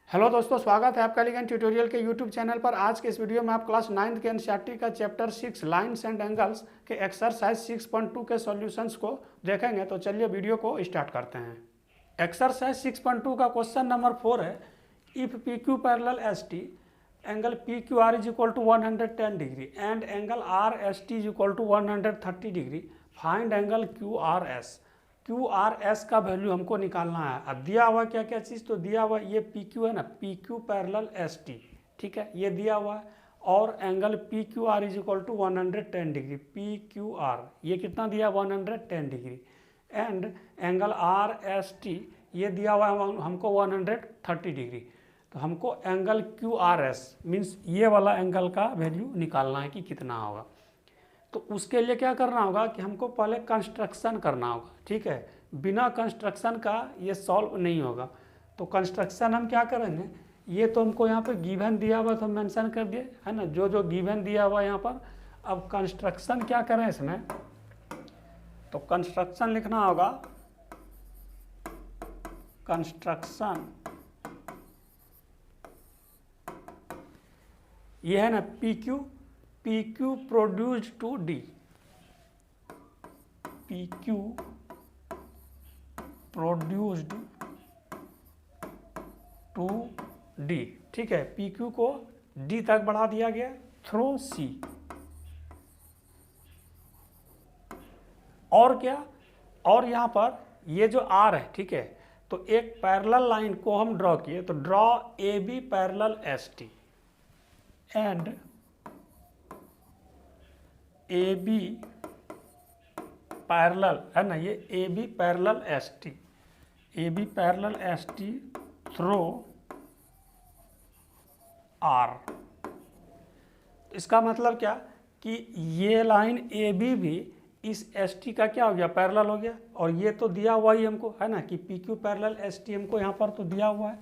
Hello दोस्तों, स्वागत है आपका एलिगेंट ट्यूटोरियल के यूट्यूब चैनल पर। आज के इस वीडियो में आप क्लास 9th के एनसीईआरटी का चैप्टर 6 लाइन्स एंड एंगल्स के एक्सरसाइज 6.2 के सॉल्यूशंस को देखेंगे। तो चलिए वीडियो को स्टार्ट करते हैं। एक्सरसाइज 6.2 का क्वेश्चन नंबर 4 है, if P Q parallel S T angle P Q R is equal to 110 degree and angle R S T is equal to 130 degree, find angle Q R S. Q R S का value हमको निकालना है। अब दिया हुआ क्या क्या चीज़, तो दिया हुआ ये पी क्यू है ना, P Q parallel S T, ठीक है, ये दिया हुआ है। और angle P Q R is equal to 110 degree, P Q R ये कितना दिया, 110 degree. And angle R S T ये दिया हुआ है हमको 130 डिग्री। तो हमको angle Q R S means ये वाला एंगल का वैल्यू निकालना है कि कितना होगा। तो उसके लिए क्या करना होगा कि हमको पहले कंस्ट्रक्शन करना होगा, ठीक है। बिना कंस्ट्रक्शन का ये सॉल्व नहीं होगा। तो कंस्ट्रक्शन हम क्या करेंगे, ये तो हमको यहाँ पे गिवन दिया हुआ तो हम मेंशन कर दिए है ना, जो जो गिवन दिया हुआ यहाँ पर। अब कंस्ट्रक्शन क्या करें इसमें, तो कंस्ट्रक्शन लिखना होगा, कंस्ट्रक्शन ये है ना P Q, P Q produced to D, P Q produced to D, ठीक है। पी क्यू को डी तक बढ़ा दिया गया थ्रू सी। और क्या, और यहाँ पर ये जो आर है, ठीक है, तो एक पैरेलल लाइन को हम ड्रॉ किए, तो draw A B parallel S T and A B parallel है ना, ये A B parallel S T, A B parallel S T through R. इसका मतलब क्या कि ये लाइन ए बी भी इस एस टी का क्या हो गया, पैरेलल हो गया। और ये तो दिया हुआ ही हमको है ना कि P Q parallel S T हमको यहाँ पर तो दिया हुआ है।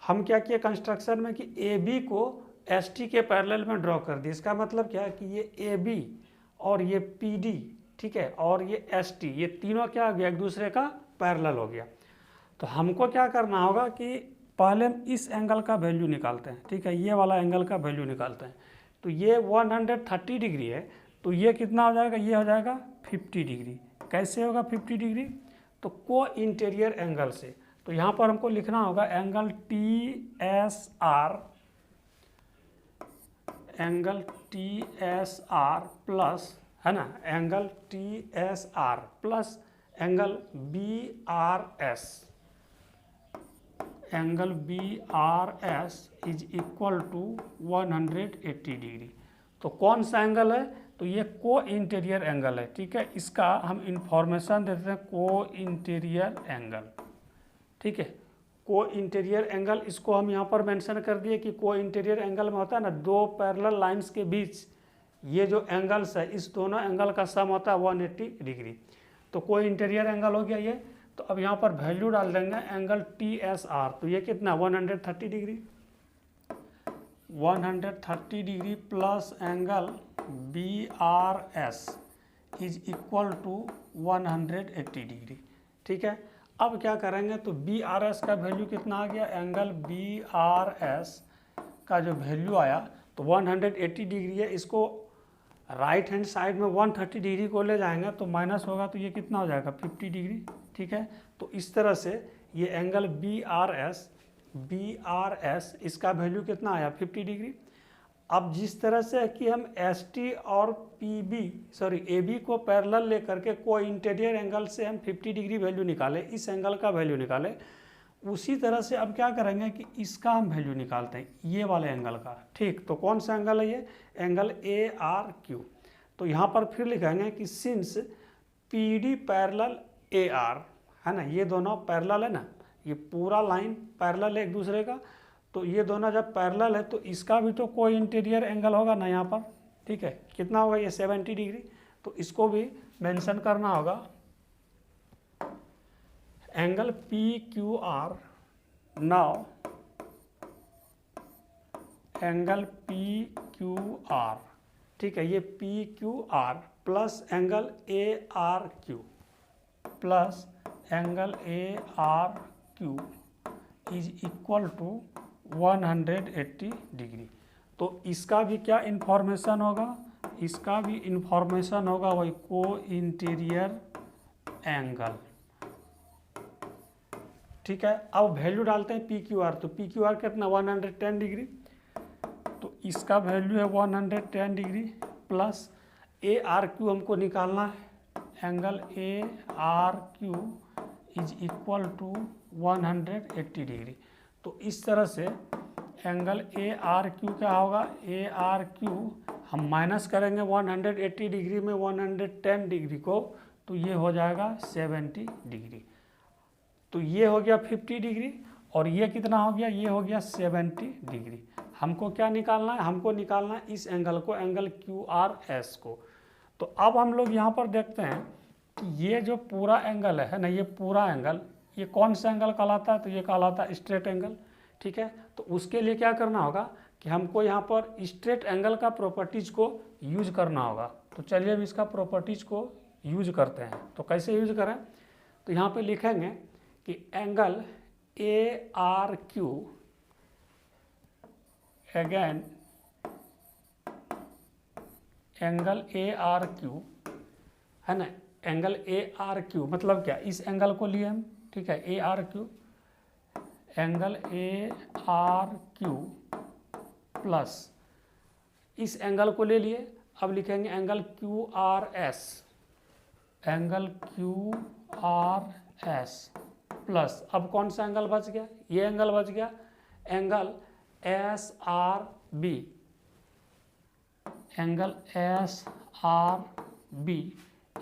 हम क्या किए कंस्ट्रक्शन में कि ए बी को एस टी के पैरेलल में ड्रॉ कर दिए। इसका मतलब क्या है कि ये ए बी और ये पी डी, ठीक है, और ये एस टी, ये तीनों क्या हो गया, एक दूसरे का पैरेलल हो गया। तो हमको क्या करना होगा कि पहले हम इस एंगल का वैल्यू निकालते हैं, ठीक है, ये वाला एंगल का वैल्यू निकालते हैं। तो ये 130 डिग्री है, तो ये कितना हो जाएगा, ये हो जाएगा 50 डिग्री। कैसे होगा 50 डिग्री, तो को इंटीरियर एंगल से। तो यहाँ पर हमको लिखना होगा angle T S R, angle T S R plus है ना, angle T S R plus angle B R S, angle B R S is equal to 180 degree. तो कौन सा एंगल है, तो ये को इंटीरियर एंगल है, ठीक है। इसका हम इंफॉर्मेशन देते हैं को इंटीरियर एंगल, ठीक है। को इंटीरियर एंगल, इसको हम यहाँ पर मेंशन कर दिए कि को इंटीरियर एंगल में होता है ना, दो पैरेलल लाइंस के बीच ये जो एंगल्स है, इस दोनों एंगल का सम होता है 180 डिग्री। तो को इंटीरियर एंगल हो गया ये। तो अब यहाँ पर वैल्यू डाल देंगे एंगल टी एस आर, तो ये कितना 130 degree, 130 degree plus angle B R S is equal to 180 degree, ठीक है। अब क्या करेंगे, तो बी आर एस का वैल्यू कितना आ गया, एंगल बी आर एस का जो वैल्यू आया तो 180 डिग्री है। इसको राइट हैंड साइड में 130 डिग्री को ले जाएंगे तो माइनस होगा, तो ये कितना हो जाएगा 50 डिग्री, ठीक है। तो इस तरह से ये एंगल बी आर एस इसका वैल्यू कितना आया 50 डिग्री। अब जिस तरह से कि हम एस टी और ए बी को पैरेलल लेकर के को इंटीरियर एंगल से हम 50 डिग्री वैल्यू निकाले, इस एंगल का वैल्यू निकाले, उसी तरह से अब क्या करेंगे कि इसका हम वैल्यू निकालते हैं, ये वाले एंगल का, ठीक। तो कौन सा एंगल है ये, एंगल ए आर क्यू। तो यहाँ पर फिर लिखेंगे कि since P D parallel A R है ना, ये दोनों पैरेलल है ना, ये पूरा लाइन पैरेलल है एक दूसरे का। तो ये दोनों जब पैरेलल है तो इसका भी तो कोई इंटीरियर एंगल होगा ना यहाँ पर, ठीक है। कितना होगा ये 70 डिग्री। तो इसको भी मेंशन करना होगा, angle P Q R, now angle P Q R, ठीक है, ये P Q R plus angle A R Q plus angle A R Q is equal to 180 degree. तो इसका भी क्या इंफॉर्मेशन होगा, इसका भी इंफॉर्मेशन होगा वही को इंटीरियर एंगल। ठीक है, अब वैल्यू डालते हैं पी क्यू आर। तो पी क्यू आर कितना 110 डिग्री, तो इसका वैल्यू है 110 degree plus A R Q हमको निकालना है, angle A R Q is equal to 180 degree. तो इस तरह से एंगल ए आर क्यू क्या होगा, ए आर क्यू हम माइनस करेंगे 180 डिग्री में 110 डिग्री को, तो ये हो जाएगा 70 डिग्री। तो ये हो गया 50 डिग्री और ये कितना हो गया, ये हो गया 70 डिग्री। हमको क्या निकालना है, हमको निकालना है इस एंगल को, एंगल क्यू आर एस को। तो अब हम लोग यहाँ पर देखते हैं कि ये जो पूरा एंगल है ना, ये पूरा एंगल ये कौन सा एंगल कहलाता है, तो ये कहलाता है स्ट्रेट एंगल। ठीक है, तो उसके लिए क्या करना होगा कि हमको यहाँ पर स्ट्रेट एंगल का प्रॉपर्टीज को यूज करना होगा। तो चलिए अब इसका प्रॉपर्टीज को यूज करते हैं। तो कैसे यूज करें, तो यहाँ पे लिखेंगे कि angle A R Q again angle A R Q है ना, एंगल ए आर क्यू मतलब क्या, इस एंगल को लिए हम। ठीक है, ए R Q angle A R Q plus इस एंगल को ले लिए। अब लिखेंगे angle Q R S, angle Q R S plus अब कौन सा एंगल बच गया, ये एंगल बच गया, angle S R B, angle S R B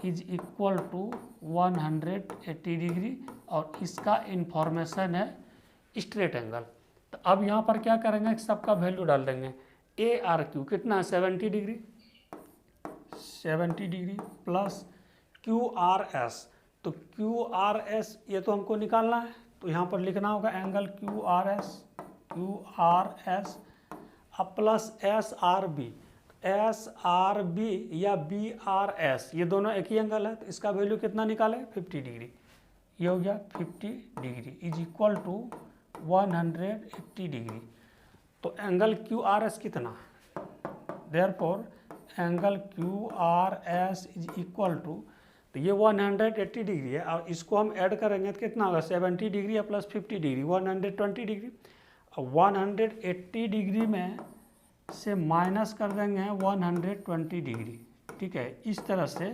is equal to 180 degree और इसका इंफॉर्मेशन है स्ट्रेट एंगल। तो अब यहाँ पर क्या करेंगे, सबका वैल्यू डाल देंगे। ए आर क्यू कितना 70 degree, 70 degree plus Q R S, तो क्यू आर एस ये तो हमको निकालना है, तो यहाँ पर लिखना होगा एंगल क्यू आर एस अब plus S R B, S R B या बी आर एस ये दोनों एक ही एंगल है, तो इसका वैल्यू कितना निकाले 50 डिग्री। ये हो गया 50 degree is equal to 180 degree. तो एंगल क्यू आर एस कितना, therefore angle Q R S is equal to, तो ये 180 डिग्री है और इसको हम ऐड करेंगे तो कितना होगा 70 डिग्री प्लस 50 डिग्री 120 डिग्री। अब 180 डिग्री में से माइनस कर देंगे 120 डिग्री। ठीक है, इस तरह से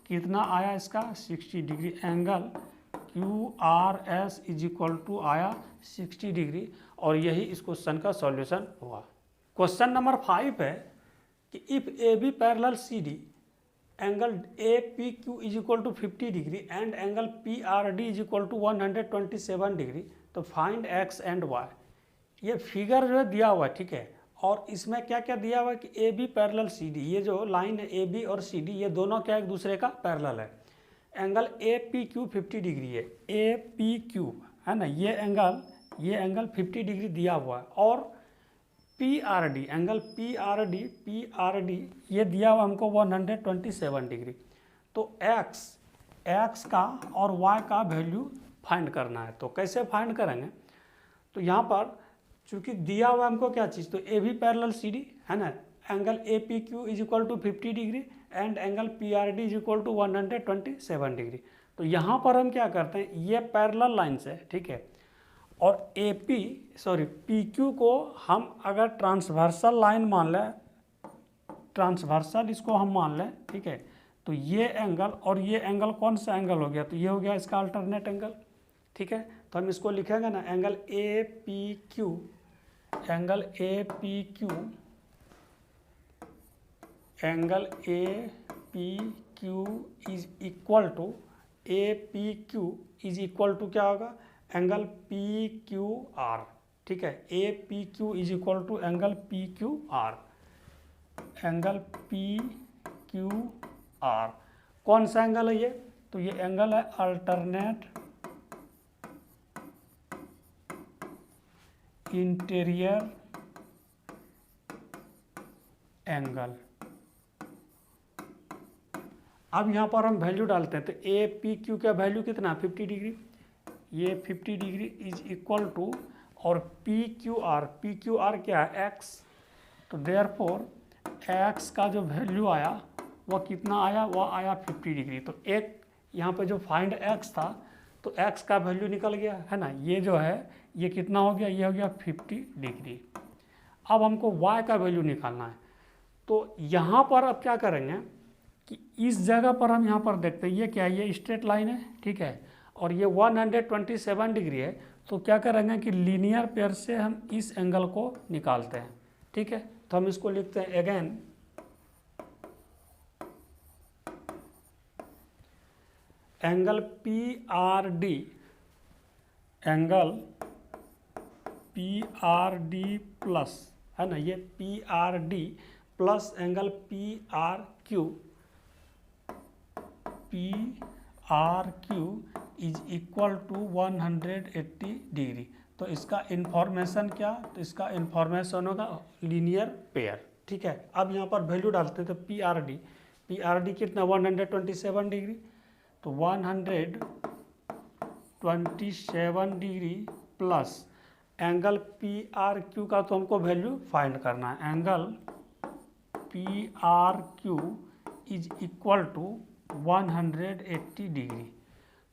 कितना आया इसका 60 degree, angle Q R S is equal to आया 60 डिग्री और यही इस क्वेश्चन का सॉल्यूशन हुआ। क्वेश्चन नंबर 5 है कि if A B parallel C D angle A P Q is equal to 50 degree and angle P R D is equal to 127 degree, तो find X and Y. ये figure जो है दिया हुआ है। ठीक है, और इसमें क्या क्या दिया हुआ है कि A B parallel C D, ये जो लाइन है ए बी और सी डी ये दोनों क्या एक दूसरे का पैरेलल है। Angle A P Q 50 degree है, ए पी क्यू है ना, ये एंगल 50 डिग्री दिया हुआ है और P R D angle P R D ये दिया हुआ हमको 127 डिग्री। तो एक्स का और वाई का वैल्यू फाइंड करना है। तो कैसे फाइंड करेंगे, तो यहाँ पर चूँकि दिया हुआ हमको क्या चीज़, तो ए भी पैरेलल सी डी है ना, angle A P Q is equal to 50 degree and angle P R D is equal to 127 degree. तो यहाँ पर हम क्या करते हैं, ये पैरेलल लाइन से ठीक है, और पी क्यू को हम अगर ट्रांसवर्सल लाइन मान लें, ट्रांसवर्सल इसको हम मान लें, ठीक है, तो ये एंगल और ये एंगल कौन सा एंगल हो गया, तो ये हो गया इसका अल्टरनेट एंगल। ठीक है, तो हम इसको लिखेंगे ना, angle A P Q, angle A P Q, angle A P Q is equal to, A P Q is equal to क्या होगा, एंगल पी क्यू आर। ठीक है, A P Q is equal to angle P Q R, angle P Q R कौन सा angle है ये, तो ये एंगल है अल्टरनेट इंटीरियर एंगल। अब यहाँ पर हम वैल्यू डालते हैं, तो ए पी क्यू का वैल्यू कितना 50 डिग्री, ये 50 डिग्री इज इक्वल टू और पी क्यू आर क्या है, एक्स। तो देयरफॉर एक्स का जो वैल्यू आया वह कितना आया, वह आया 50 डिग्री। तो एक यहाँ पे जो फाइंड एक्स था तो एक्स का वैल्यू निकल गया है ना, ये जो है ये कितना हो गया, ये हो गया 50 डिग्री। अब हमको y का वैल्यू निकालना है। तो यहाँ पर अब क्या करेंगे कि इस जगह पर हम यहाँ पर देखते हैं ये क्या है, ये स्ट्रेट लाइन है, ठीक है, और ये 127 डिग्री है। तो क्या करेंगे कि लीनियर पेयर से हम इस एंगल को निकालते हैं, ठीक है। तो हम इसको लिखते हैं again angle P R D, angle P R D plus, है ना, ये P R D plus angle P R Q, P R Q is equal to 180 degree. तो इसका इंफॉर्मेशन क्या, तो इसका इंफॉर्मेशन होगा लीनियर पेयर, ठीक है। अब यहाँ पर वैल्यू डालते हैं तो पी आर डी कितना 127 डिग्री, तो 127 degree plus angle P R Q का तो हमको वैल्यू फाइंड करना है, angle P R Q is equal to 180 degree.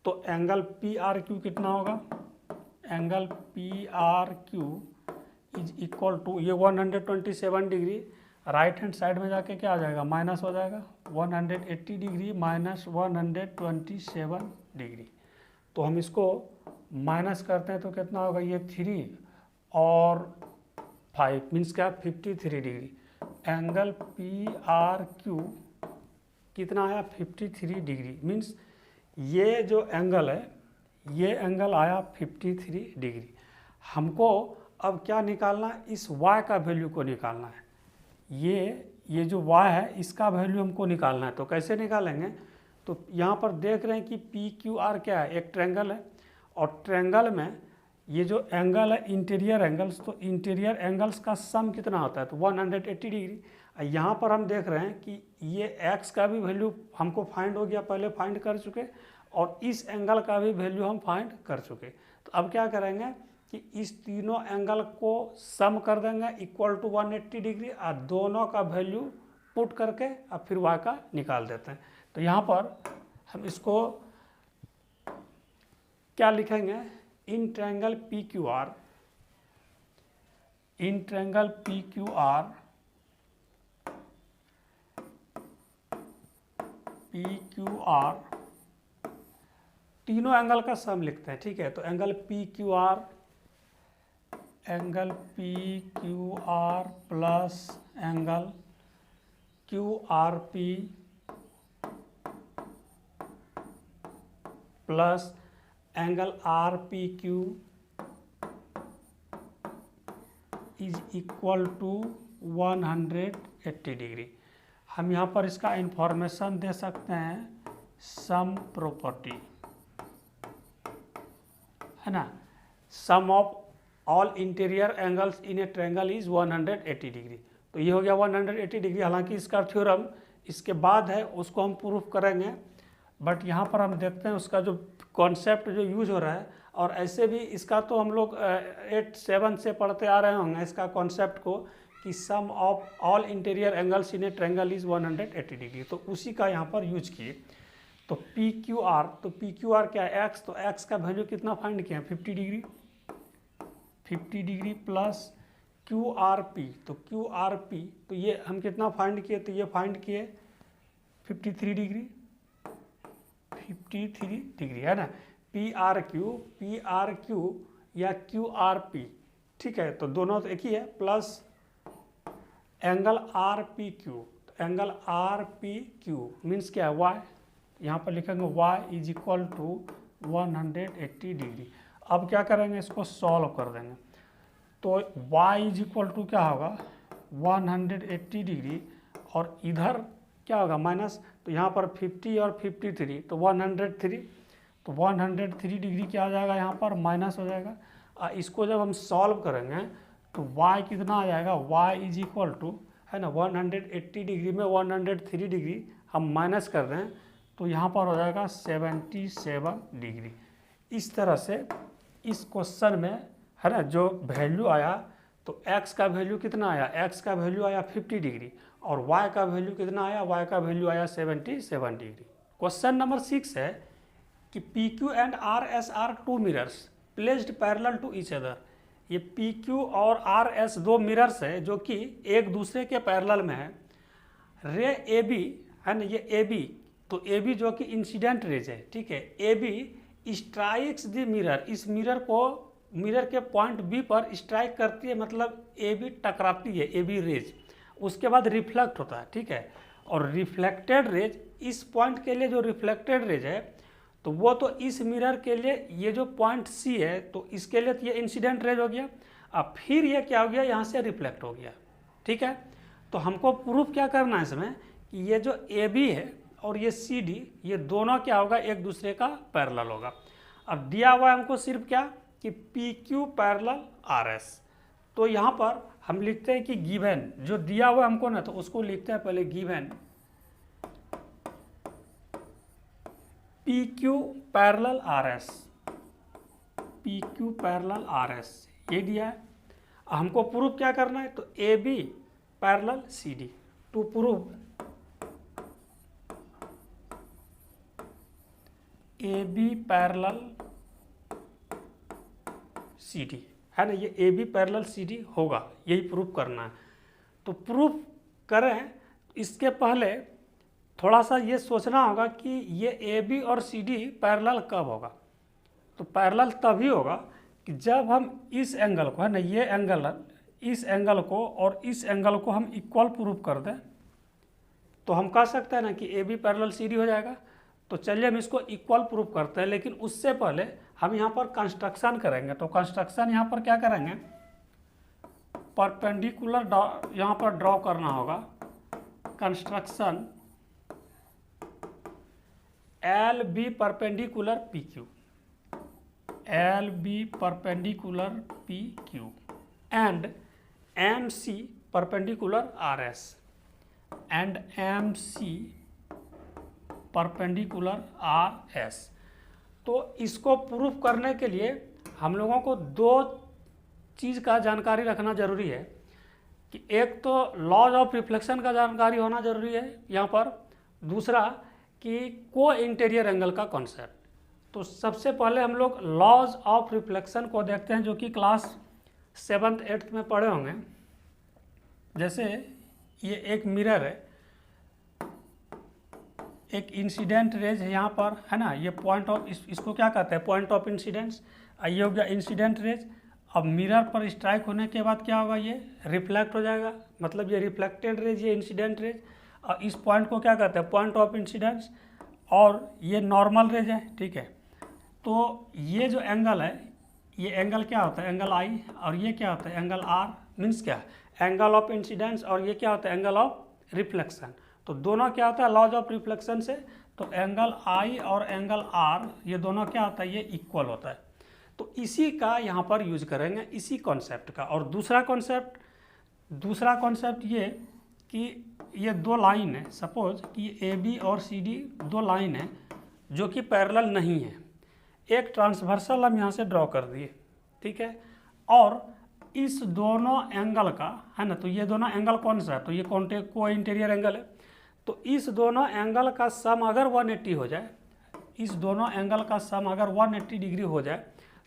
तो एंगल पी आर क्यू कितना होगा, angle P R Q is equal to ये 127 डिग्री, राइट हैंड साइड में जाके क्या आ जाएगा, माइनस हो जाएगा, 180 डिग्री माइनस 127 डिग्री। तो हम इसको माइनस करते हैं तो कितना होगा, ये 3 और 5 मीन्स क्या 53 degree. Angle P R Q कितना आया 53 डिग्री, मीन्स ये जो एंगल है ये एंगल आया 53 डिग्री। हमको अब क्या निकालना है, इस y का वैल्यू को निकालना है। ये जो y है इसका वैल्यू हमको निकालना है। तो कैसे निकालेंगे, तो यहाँ पर देख रहे हैं कि पी क्यू आर क्या है, एक ट्रायंगल है, और ट्रायंगल में ये जो एंगल है इंटीरियर एंगल्स, तो इंटीरियर एंगल्स का सम कितना होता है, तो 180 डिग्री। यहाँ पर हम देख रहे हैं कि ये x का भी वैल्यू हमको फाइंड हो गया, पहले फाइंड कर चुके, और इस एंगल का भी वैल्यू हम फाइंड कर चुके। तो अब क्या करेंगे कि इस तीनों एंगल को सम कर देंगे इक्वल टू 180 डिग्री, और दोनों का वैल्यू पुट करके अब फिर y का निकाल देते हैं। तो यहाँ पर हम इसको क्या लिखेंगे, in triangle P Q R, in triangle P Q R, P Q R तीनों एंगल का सम लिखते हैं, ठीक है। तो angle P Q R, angle P Q R plus angle Q R P plus angle R P Q is equal to 180 degree. हम यहाँ पर इसका इंफॉर्मेशन दे सकते हैं सम प्रॉपर्टी, है ना, sum of all interior angles in a triangle is 180 degree. तो ये हो गया 180 डिग्री। हालांकि इसका थ्योरम इसके बाद है, उसको हम प्रूफ करेंगे, बट यहाँ पर हम देखते हैं उसका जो कॉन्सेप्ट जो यूज हो रहा है। और ऐसे भी इसका तो हम लोग 8-7 से पढ़ते आ रहे होंगे इसका कॉन्सेप्ट को, कि sum of all interior angles in a triangle is 180 degree. तो उसी का यहाँ पर यूज किए। तो पी क्यू आर, तो पी क्यू आर क्या है, एक्स, तो एक्स का वैल्यू कितना फाइंड किया, 50 degree, 50 degree plus Q R P, तो क्यू आर पी तो ये हम कितना फाइंड किए, तो ये फाइंड किए 53 डिग्री, 53 डिग्री, है ना। पी आर क्यू या क्यू आर पी, ठीक है, तो दोनों तो एक ही है, plus angle R P Q, तो angle R P Q means क्या है, वाई, यहाँ पर लिखेंगे y is equal to 180 degree. अब क्या करेंगे, इसको सॉल्व कर देंगे। तो y इज इक्वल टू क्या होगा 180 डिग्री, और इधर क्या होगा माइनस, तो यहाँ पर 50 और 53 तो 103, तो 103 डिग्री क्या आ जाएगा, यहाँ पर माइनस हो जाएगा। इसको जब हम सॉल्व करेंगे तो y कितना आ जाएगा, y इज इक्वल टू, है ना, 180 डिग्री में 103 डिग्री हम माइनस कर दें तो यहाँ पर हो जाएगा 77 डिग्री। इस तरह से इस क्वेश्चन में है ना, जो वैल्यू आया तो x का वैल्यू कितना आया, x का वैल्यू आया 50 डिग्री और y का वैल्यू कितना आया, y का वैल्यू आया 77 डिग्री। क्वेश्चन नंबर 6 है कि PQ and RS are two mirrors placed parallel to each other. ये PQ और RS दो मिरर्स है जो कि एक दूसरे के पैरेलल में है। रे AB है ना, ये AB, तो AB जो कि इंसिडेंट रेज है, ठीक है। AB स्ट्राइक्स द मिरर, इस मिरर को मिरर के पॉइंट B पर स्ट्राइक करती है, मतलब AB टकराती है, AB रेज, उसके बाद रिफ्लेक्ट होता है, ठीक है। और रिफ्लेक्टेड रेज, इस पॉइंट के लिए जो रिफ्लेक्टेड रेज है तो वो तो इस मिरर के लिए ये जो पॉइंट C है तो इसके लिए तो ये इंसिडेंट रेज हो गया। अब फिर ये क्या हो गया, यहाँ से रिफ्लेक्ट हो गया, ठीक है। तो हमको प्रूफ क्या करना है इसमें कि ये जो AB है और ये CD, ये दोनों क्या होगा, एक दूसरे का पैरेलल होगा। अब दिया हुआ है हमको सिर्फ क्या कि PQ पैरेलल RS, तो यहाँ पर हम लिखते हैं कि गिवन, जो दिया हुआ हमको ना तो उसको लिखते हैं पहले given PQ parallel RS, PQ parallel RS ये दिया है। हमको प्रूफ क्या करना है, तो AB parallel CD, to prove AB parallel CD, है ना, ये AB पैरेलल CD होगा, यही प्रूफ करना है। तो प्रूफ करें इसके पहले थोड़ा सा ये सोचना होगा कि ये AB और CD पैरेलल कब होगा। तो पैरेलल तभी होगा कि जब हम इस एंगल को, है ना, ये एंगल, इस एंगल को और इस एंगल को हम इक्वल प्रूफ कर दें तो हम कह सकते हैं ना कि AB पैरेलल CD हो जाएगा। तो चलिए हम इसको इक्वल प्रूफ करते हैं, लेकिन उससे पहले हम यहाँ पर कंस्ट्रक्शन करेंगे। तो कंस्ट्रक्शन यहाँ पर क्या करेंगे, परपेंडिकुलर यहाँ पर ड्रॉ करना होगा। Construction LB perpendicular PQ, LB perpendicular PQ and MC perpendicular RS and MC perpendicular RS। तो इसको प्रूफ करने के लिए हम लोगों को दो चीज़ का जानकारी रखना जरूरी है कि एक तो लॉज ऑफ रिफ्लेक्शन का जानकारी होना जरूरी है यहाँ पर, दूसरा कि को इंटीरियर एंगल का कॉन्सेप्ट। तो सबसे पहले हम लोग लॉज ऑफ रिफ्लेक्शन को देखते हैं, जो कि क्लास 7th 8th में पढ़े होंगे। जैसे ये एक मिरर है, एक इंसिडेंट रेज है यहाँ पर, है ना, ये पॉइंट ऑफ, इसको क्या कहते हैं, पॉइंट ऑफ इंसिडेंस। ये हो गया इंसिडेंट रेज। अब मिरर पर स्ट्राइक होने के बाद क्या होगा, ये रिफ्लेक्ट हो जाएगा, मतलब ये रिफ्लेक्टेड रेज, ये इंसिडेंट रेज। और इस पॉइंट को क्या कहते हैं, पॉइंट ऑफ इंसिडेंस, और ये नॉर्मल रेज है, ठीक है। तो ये जो एंगल है, ये एंगल क्या होता है, एंगल I, और ये क्या होता है, एंगल R, मीन्स क्या, एंगल ऑफ इंसिडेंस, और ये क्या होता है, एंगल ऑफ रिफ्लेक्शन। तो दोनों क्या होता है, लॉज ऑफ रिफ्लेक्शन से, तो एंगल I और एंगल R ये दोनों क्या होता है, ये इक्वल होता है। तो इसी का यहाँ पर यूज करेंगे, इसी कॉन्सेप्ट का। और दूसरा कॉन्सेप्ट ये कि ये दो लाइन है, सपोज कि AB और CD दो लाइन है जो कि पैरेलल नहीं है। एक ट्रांसवर्सल हम यहाँ से ड्रॉ कर दिए, ठीक है, और इस दोनों एंगल का, है ना, तो ये दोनों एंगल कौन सा है, तो ये को इंटीरियर एंगल है। तो इस दोनों एंगल का सम अगर 180 हो जाए, इस दोनों एंगल का सम अगर 180 डिग्री हो जाए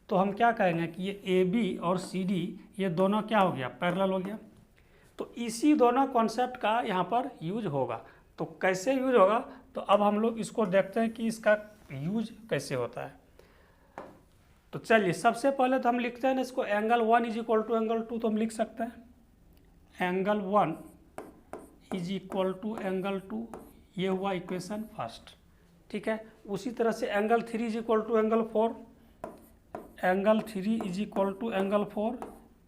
तो हम क्या कहेंगे कि ये AB और CD ये दोनों क्या हो गया, पैरेलल हो गया। तो इसी दोनों कॉन्सेप्ट का यहाँ पर यूज होगा। तो कैसे यूज होगा, तो अब हम लोग इसको देखते हैं कि इसका यूज कैसे होता है। तो चलिए सबसे पहले तो हम लिखते हैं ना इसको, angle 1 is equal to angle 2, तो हम लिख सकते हैं angle 1 is equal to angle 2, ये हुआ इक्वेशन फर्स्ट, ठीक है। उसी तरह से angle 3 is equal to angle 4, angle 3 is equal to angle 4,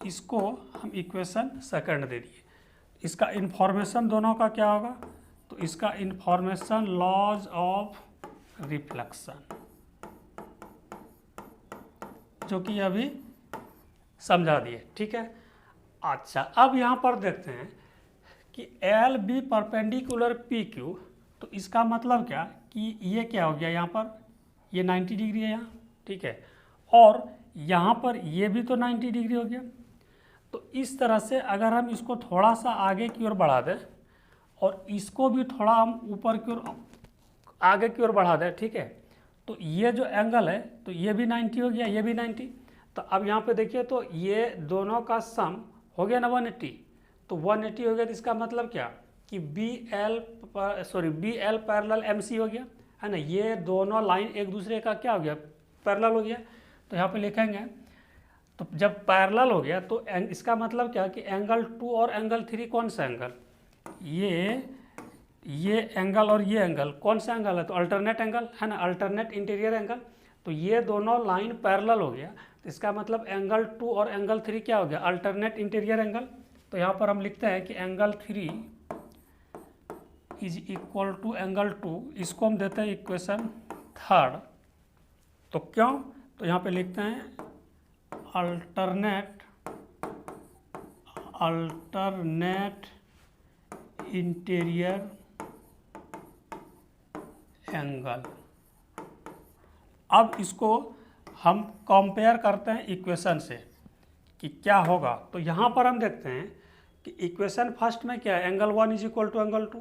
इसको हम इक्वेशन सेकंड दे दिए। इसका इंफॉर्मेशन दोनों का क्या होगा, तो इसका इंफॉर्मेशन लॉज ऑफ रिफ्लेक्शन, जो कि अभी समझा दिए, ठीक है। अच्छा, अब यहाँ पर देखते हैं कि LB परपेंडिकुलर PQ, तो इसका मतलब क्या कि ये क्या हो गया, यहाँ पर ये 90 डिग्री है यहाँ, ठीक है, और यहाँ पर ये भी तो 90 डिग्री हो गया। तो इस तरह से अगर हम इसको थोड़ा सा आगे की ओर बढ़ा दें और इसको भी थोड़ा हम ऊपर की ओर आगे की ओर बढ़ा दें, ठीक है, तो ये जो एंगल है तो ये भी 90 हो गया, ये भी 90। तो अब यहाँ पे देखिए तो ये दोनों का सम हो गया ना 180। तो 180 हो गया, तो इसका मतलब क्या कि B L parallel M C हो गया, है ना। ये दोनों लाइन एक दूसरे का क्या हो गया, पैरेलल हो गया। तो यहाँ पे लिखेंगे, तो जब पैरेलल हो गया तो इसका मतलब क्या कि एंगल 2 और एंगल 3 कौन सा एंगल, ये एंगल और ये एंगल कौन सा एंगल है, तो अल्टरनेट एंगल, है ना, अल्टरनेट इंटीरियर एंगल। तो ये दोनों लाइन पैरेलल हो गया, तो इसका मतलब एंगल 2 और एंगल 3 क्या हो गया, अल्टरनेट इंटीरियर एंगल। तो यहाँ पर हम लिखते हैं कि angle 3 is equal to angle 2, इसको हम देते हैं इक्वेशन 3। तो क्यों, तो यहाँ पे लिखते हैं अल्टरनेट इंटीरियर एंगल। अब इसको हम कंपेयर करते हैं इक्वेशन से कि क्या होगा। तो यहाँ पर हम देखते हैं कि इक्वेशन फर्स्ट में क्या है, angle 1 is equal to angle 2,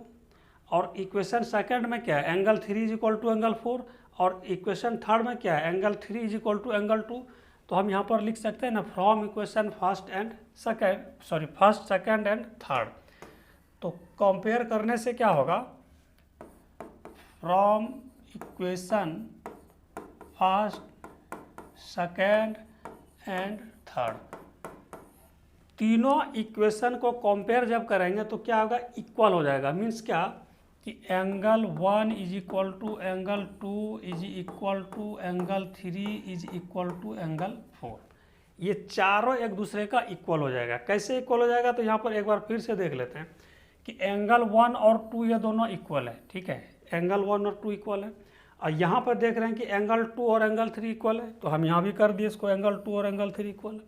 और इक्वेशन सेकंड में क्या है, angle 3 is equal to angle 4, और इक्वेशन थर्ड में क्या है, angle 3 is equal to angle 2। तो हम यहाँ पर लिख सकते हैं ना, from equation first, second and third. तो कंपेयर करने से क्या होगा, from equation first, second and third, तीनों इक्वेशन को कंपेयर जब करेंगे तो क्या होगा, इक्वल हो जाएगा। मीन्स क्या कि angle 1 is equal to angle 2 is equal to angle 3 is equal to angle 4। ये चारों एक दूसरे का इक्वल हो जाएगा। कैसे इक्वल हो जाएगा, तो यहाँ पर एक बार फिर से देख लेते हैं कि एंगल 1 और 2 ये दोनों इक्वल है, ठीक है, एंगल 1 और 2 इक्वल है। और यहाँ पर देख रहे हैं कि एंगल 2 और एंगल 3 इक्वल है, तो हम यहाँ भी कर दिए इसको, एंगल 2 और एंगल 3 इक्वल है।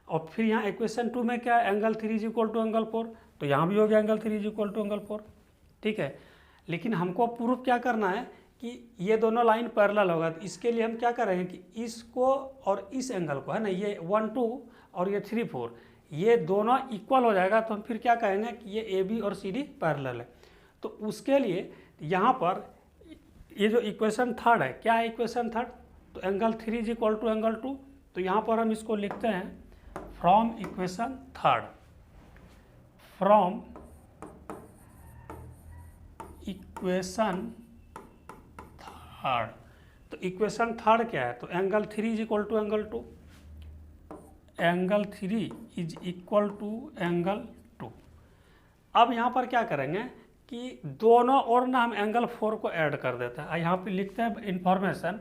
और फिर यहाँ इक्वेशन 2 में क्या है, angle 3 is equal to angle 4, तो यहाँ भी हो गया angle 3 is equal to angle 4, ठीक है। लेकिन हमको प्रूफ क्या करना है कि ये दोनों लाइन पैरेलल होगा। तो इसके लिए हम क्या करेंगे कि इसको और इस एंगल को, है ना, ये 1 2 और ये 3 4, ये दोनों इक्वल हो जाएगा। तो हम फिर क्या कहेंगे कि ये ए बी और सी डी पैरेलल है। तो उसके लिए यहाँ पर ये जो इक्वेशन थर्ड है, क्या है इक्वेशन थर्ड, तो angle 3 is equal to angle 2। तो यहाँ पर हम इसको लिखते हैं from equation third, from equation third. तो इक्वेशन थर्ड क्या है, तो angle 3 is equal to angle 2, angle 3 is equal to angle 2। अब यहाँ पर क्या करेंगे कि दोनों और ना हम एंगल 4 को ऐड कर देते हैं। यहाँ पे लिखते हैं इंफॉर्मेशन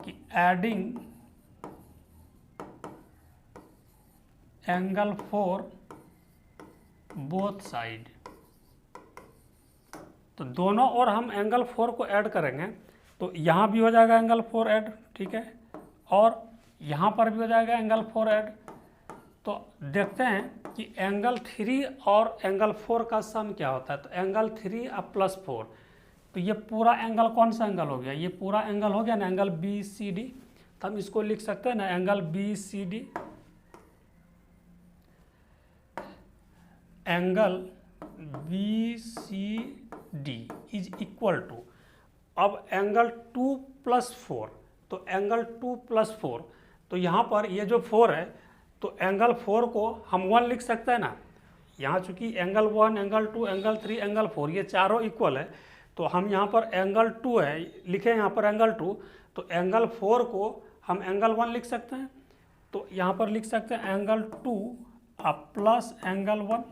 कि एडिंग एंगल 4 बोथ साइड। तो दोनों और हम एंगल 4 को ऐड करेंगे, तो यहाँ भी हो जाएगा एंगल 4 ऐड, ठीक है, और यहाँ पर भी हो जाएगा एंगल 4 ऐड। तो देखते हैं कि एंगल 3 और एंगल 4 का सम क्या होता है। तो एंगल 3 अब प्लस 4, तो ये पूरा एंगल कौन सा एंगल हो गया, ये पूरा एंगल हो गया ना, एंगल बी सी डी। तो हम इसको लिख सकते हैं ना, angle B C D, angle B C D is equal to, अब एंगल 2 प्लस 4, तो एंगल 2 प्लस 4, तो यहाँ पर ये जो 4 है, तो एंगल 4 को हम 1 लिख सकते हैं ना। यहाँ चूंकि एंगल 1, एंगल 2, एंगल 3, एंगल 4 ये चारों इक्वल है, तो हम यहाँ पर एंगल 2 है, लिखें यहाँ पर एंगल 2, तो एंगल 4 को हम एंगल 1 लिख सकते हैं। तो यहाँ पर लिख सकते हैं एंगल 2 प्लस एंगल 1,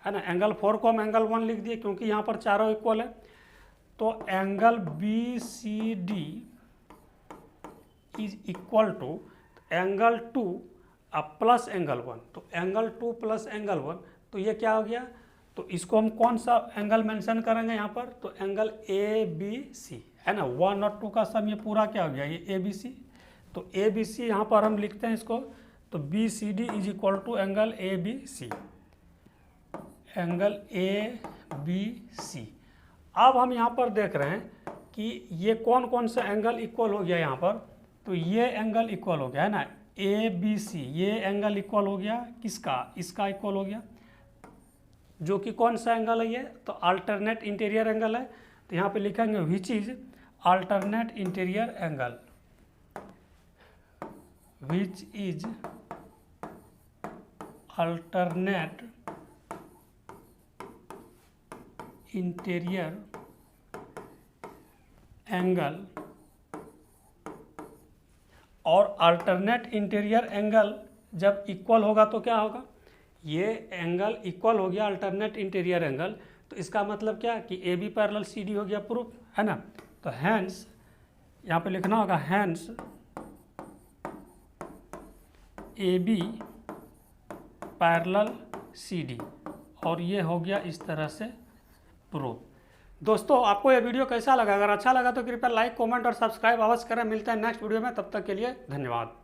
है ना। एंगल 4 को हम एंगल 1 लिख दिए क्योंकि यहाँ पर चारों इक्वल है। तो angle B C D is equal to angle 2 plus angle 1, तो एंगल 2 प्लस एंगल 1, तो ये क्या हो गया, तो इसको हम कौन सा एंगल मेंशन करेंगे यहाँ पर, तो एंगल ए बी सी, है ना। 1 और 2 का सम ये पूरा क्या हो गया, ये ए बी सी। तो ए बी सी यहाँ पर हम लिखते हैं इसको, तो B C D is equal to angle A B C, angle A B C. अब हम यहाँ पर देख रहे हैं कि ये कौन कौन सा एंगल इक्वल हो गया यहाँ पर, तो ये एंगल इक्वल हो गया, है ना। ABC ये एंगल इक्वल हो गया किसका, इसका इक्वल हो गया, जो कि कौन सा एंगल है ये, तो अल्टरनेट इंटीरियर एंगल है। तो यहाँ पे लिखेंगे which is alternate interior angle, which is alternate interior angle. और अल्टरनेट इंटीरियर एंगल जब इक्वल होगा तो क्या होगा, ये एंगल इक्वल हो गया अल्टरनेट इंटीरियर एंगल, तो इसका मतलब क्या कि A B parallel C D हो गया प्रूफ, है ना। तो हैंस यहाँ पे लिखना होगा hence A B parallel C D, और ये हो गया इस तरह से प्रूफ। दोस्तों आपको ये वीडियो कैसा लगा, अगर अच्छा लगा तो कृपया लाइक कमेंट और सब्सक्राइब अवश्य करें। मिलते हैं नेक्स्ट वीडियो में, तब तक के लिए धन्यवाद।